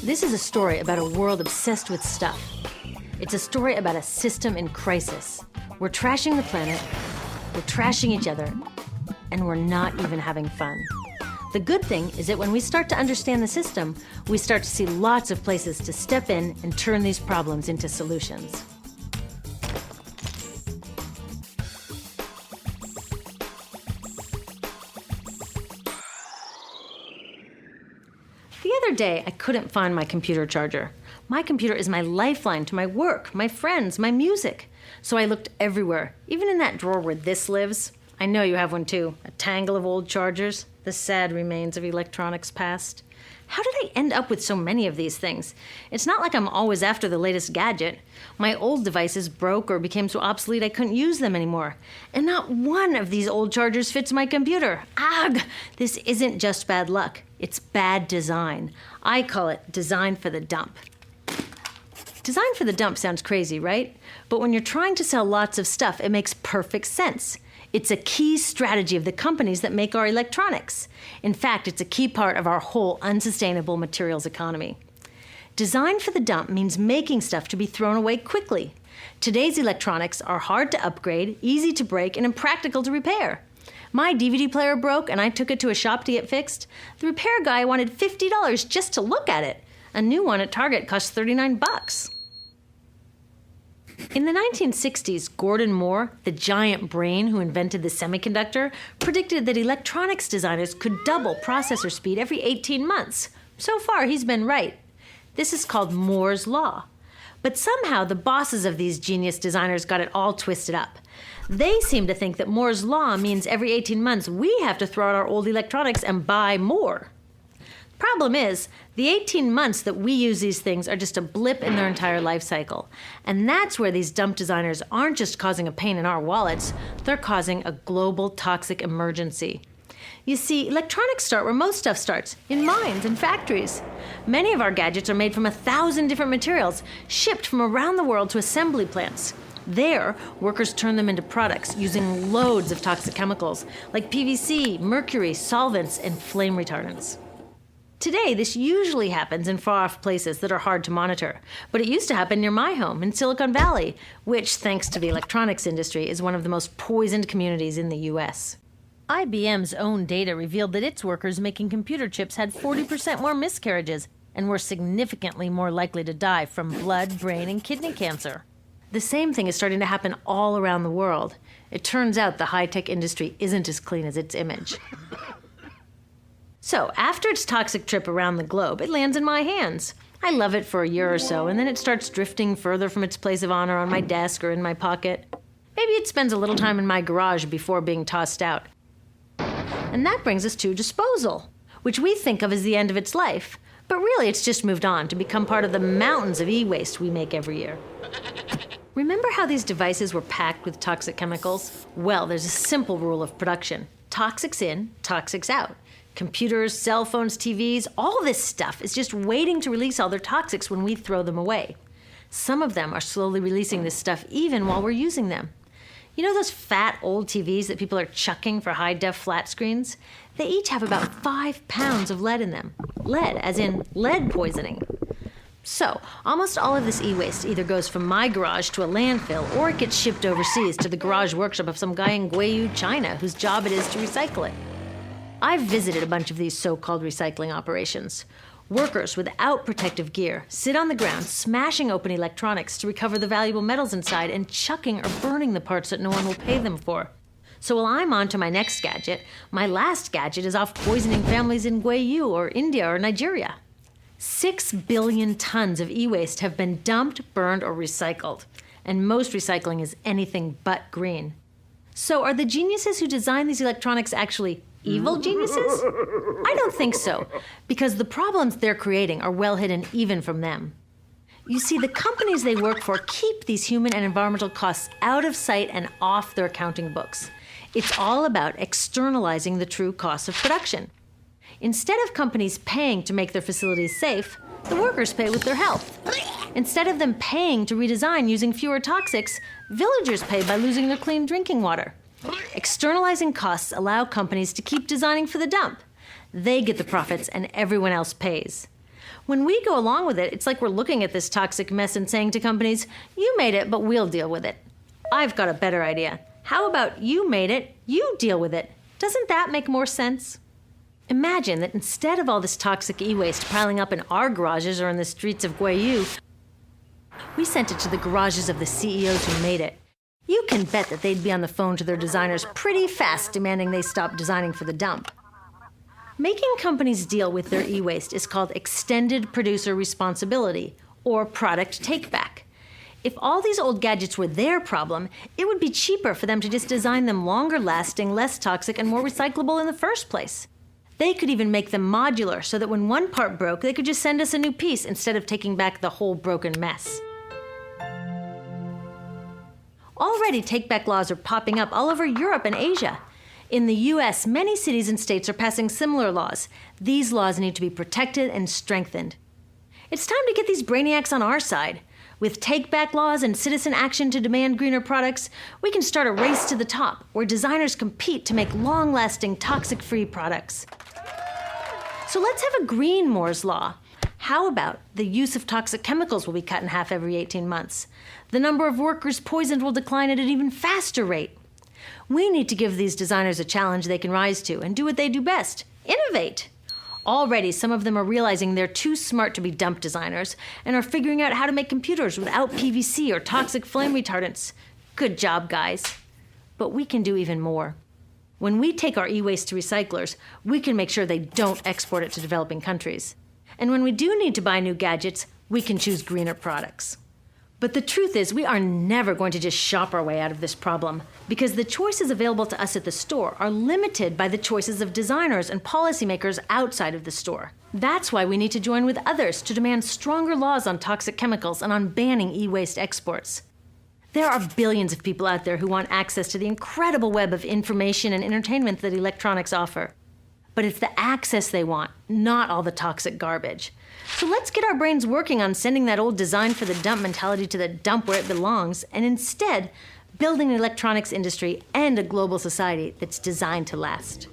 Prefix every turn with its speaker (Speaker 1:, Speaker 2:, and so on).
Speaker 1: This is a story about a world obsessed with stuff. It's a story about a system in crisis. We're trashing the planet, we're trashing each other, and we're not even having fun. The good thing is that when we start to understand the system, we start to see lots of places to step in and turn these problems into solutions. The other day, I couldn't find my computer charger. My computer is my lifeline to my work, my friends, my music. So I looked everywhere, even in that drawer where this lives. I know you have one too, a tangle of old chargers, the sad remains of electronics past. How did I end up with so many of these things? It's not like I'm always after the latest gadget. My old devices broke or became so obsolete I couldn't use them anymore. And not one of these old chargers fits my computer. Ugh! This isn't just bad luck. It's bad design. I call it design for the dump. Design for the dump sounds crazy, right? But when you're trying to sell lots of stuff, it makes perfect sense. It's a key strategy of the companies that make our electronics. In fact, it's a key part of our whole unsustainable materials economy. Design for the dump means making stuff to be thrown away quickly. Today's electronics are hard to upgrade, easy to break, and impractical to repair. My DVD player broke and I took it to a shop to get fixed. The repair guy wanted $50 just to look at it. A new one at Target cost $39. In the 1960s, Gordon Moore, the giant brain who invented the semiconductor, predicted that electronics designers could double processor speed every 18 months. So far, he's been right. This is called Moore's Law. But somehow, the bosses of these genius designers got it all twisted up. They seem to think that Moore's Law means every 18 months we have to throw out our old electronics and buy more. Problem is, the 18 months that we use these things are just a blip in their entire life cycle. And that's where these dump designers aren't just causing a pain in our wallets, they're causing a global toxic emergency. You see, electronics start where most stuff starts, in mines and factories. Many of our gadgets are made from 1,000 different materials, shipped from around the world to assembly plants. There, workers turn them into products using loads of toxic chemicals like PVC, mercury, solvents, and flame retardants. Today, this usually happens in far-off places that are hard to monitor, but it used to happen near my home in Silicon Valley, which, thanks to the electronics industry, is one of the most poisoned communities in the US. IBM's own data revealed that its workers making computer chips had 40% more miscarriages and were significantly more likely to die from blood, brain, and kidney cancer. The same thing is starting to happen all around the world. It turns out the high-tech industry isn't as clean as its image. So, after its toxic trip around the globe, it lands in my hands. I love it for a year or so, and then it starts drifting further from its place of honor on my desk or in my pocket. Maybe it spends a little time in my garage before being tossed out. And that brings us to disposal, which we think of as the end of its life. But really, it's just moved on to become part of the mountains of e-waste we make every year. Remember how these devices were packed with toxic chemicals? Well, there's a simple rule of production. Toxics in, toxics out. Computers, cell phones, TVs, all this stuff is just waiting to release all their toxics when we throw them away. Some of them are slowly releasing this stuff even while we're using them. You know those fat old TVs that people are chucking for high-def flat screens? They each have about 5 pounds of lead in them. Lead, as in lead poisoning. So, almost all of this e-waste either goes from my garage to a landfill or it gets shipped overseas to the garage workshop of some guy in Guiyu, China, whose job it is to recycle it. I've visited a bunch of these so-called recycling operations. Workers without protective gear sit on the ground smashing open electronics to recover the valuable metals inside and chucking or burning the parts that no one will pay them for. So while I'm on to my next gadget, my last gadget is off poisoning families in Guiyu or India or Nigeria. 6 billion tons of e-waste have been dumped, burned, or recycled. And most recycling is anything but green. So are the geniuses who design these electronics actually evil geniuses? I don't think so, because the problems they're creating are well hidden even from them. You see, the companies they work for keep these human and environmental costs out of sight and off their accounting books. It's all about externalizing the true costs of production. Instead of companies paying to make their facilities safe, the workers pay with their health. Instead of them paying to redesign using fewer toxics, villagers pay by losing their clean drinking water. Externalizing costs allow companies to keep designing for the dump. They get the profits and everyone else pays. When we go along with it, it's like we're looking at this toxic mess and saying to companies, you made it, but we'll deal with it. I've got a better idea. How about you made it, you deal with it? Doesn't that make more sense? Imagine that instead of all this toxic e-waste piling up in our garages or in the streets of Guayu, we sent it to the garages of the CEOs who made it. You can bet that they'd be on the phone to their designers pretty fast demanding they stop designing for the dump. Making companies deal with their e-waste is called extended producer responsibility, or product take-back. If all these old gadgets were their problem, it would be cheaper for them to just design them longer lasting, less toxic, and more recyclable in the first place. They could even make them modular so that when one part broke, they could just send us a new piece instead of taking back the whole broken mess. Already, take-back laws are popping up all over Europe and Asia. In the US, many cities and states are passing similar laws. These laws need to be protected and strengthened. It's time to get these brainiacs on our side. With take-back laws and citizen action to demand greener products, we can start a race to the top, where designers compete to make long-lasting, toxic-free products. So let's have a green Moore's Law. How about the use of toxic chemicals will be cut in half every 18 months? The number of workers poisoned will decline at an even faster rate. We need to give these designers a challenge they can rise to and do what they do best: innovate. Already, some of them are realizing they're too smart to be dump designers and are figuring out how to make computers without PVC or toxic flame retardants. Good job, guys. But we can do even more. When we take our e-waste to recyclers, we can make sure they don't export it to developing countries. And when we do need to buy new gadgets, we can choose greener products. But the truth is, we are never going to just shop our way out of this problem, because the choices available to us at the store are limited by the choices of designers and policymakers outside of the store. That's why we need to join with others to demand stronger laws on toxic chemicals and on banning e-waste exports. There are billions of people out there who want access to the incredible web of information and entertainment that electronics offer. But it's the access they want, not all the toxic garbage. So let's get our brains working on sending that old design for the dump mentality to the dump where it belongs, and instead building an electronics industry and a global society that's designed to last.